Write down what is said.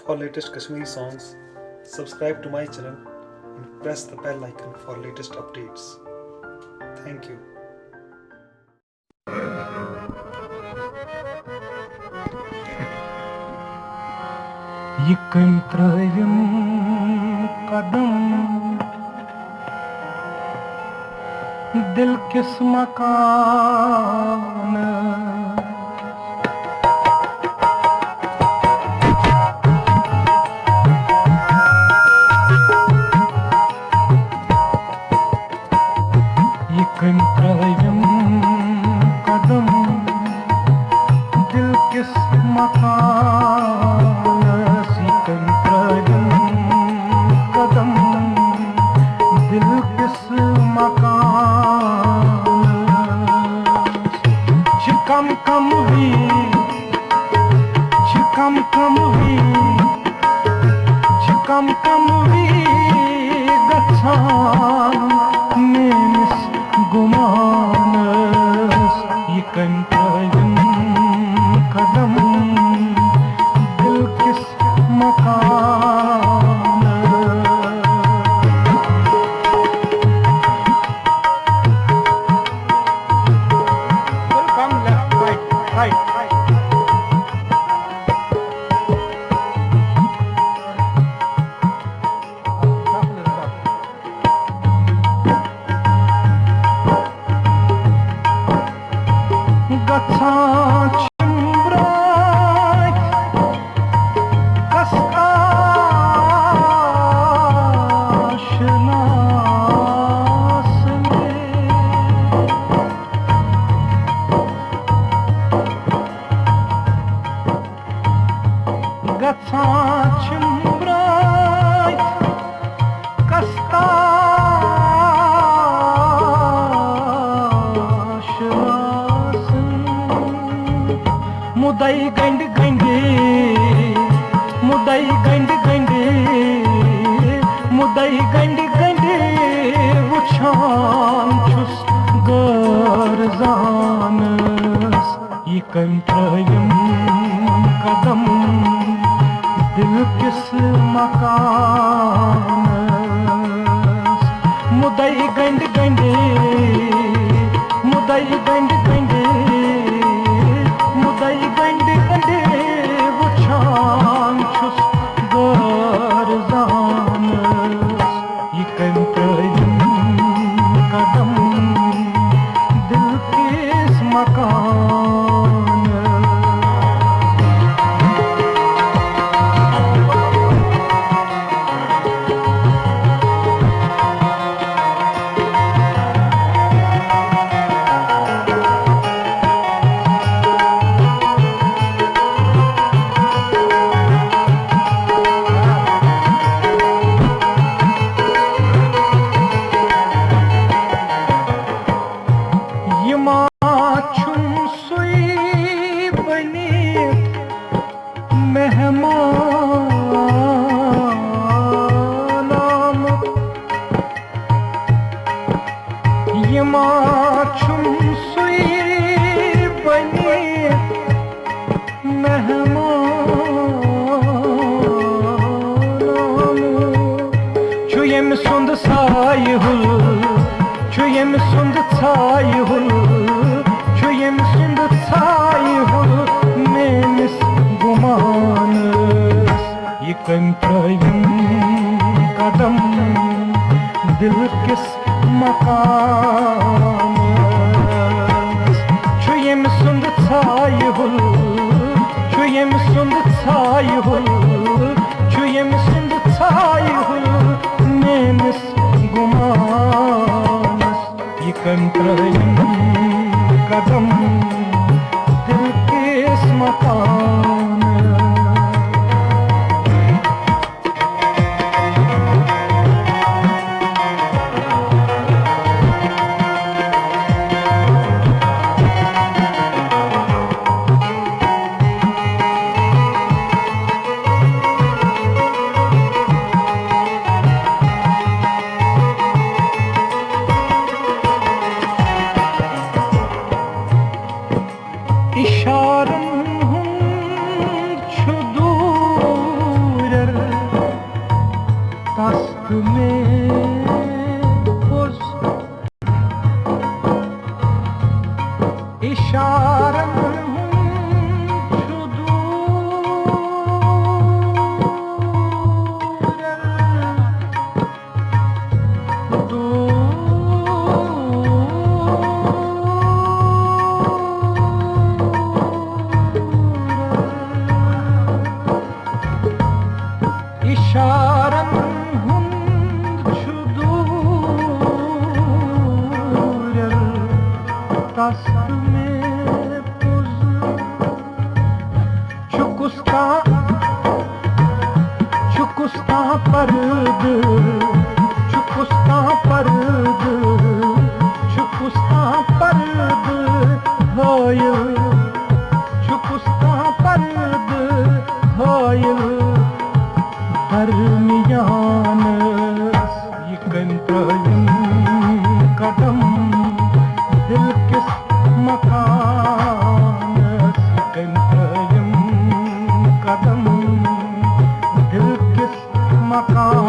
For latest Kashmiri songs, subscribe to my channel and press the bell icon for latest updates. Thank you. ये कहीं त्रयम कदम दिल किस मकान ये कहीं त्रयम कदम दिल किस मकान कदम दिल किस मकान चिकम कम भी चिकम कम भी चिकम कम भी गच्छान मेनिस गुमानस ये कंत्रयम कदम दिल किस मकान मुदई गंड गंडे मुदई गंड गंडे मुदई गंड गंडे वुछान छुस गर जानस ये कंत्रयम कदम दिल किस मकानस मुदई गंड गंडे मुदई गंड गंडे मुदई गंड गंडे वुछान छुस गर जानस ये कंत्रयम कदम दिल किस मकान कंत्रयम कदम दिल किस मकान छुयम सुंद छाय हुल छुयम सुंद छाय हुल छुयम सुंद छाय हुल मेनिस गुमानस ये कंत्रयम कदम दिल किस मकान इशारन कुस्ता पर्द कुस्ता पर्द कुस्ता पर्द हायल कुस्ता पर्द हायल दरमियानस यकन त्रयम कदम दिल किस मकानस यकन त्रयम कदम दिल किस मकान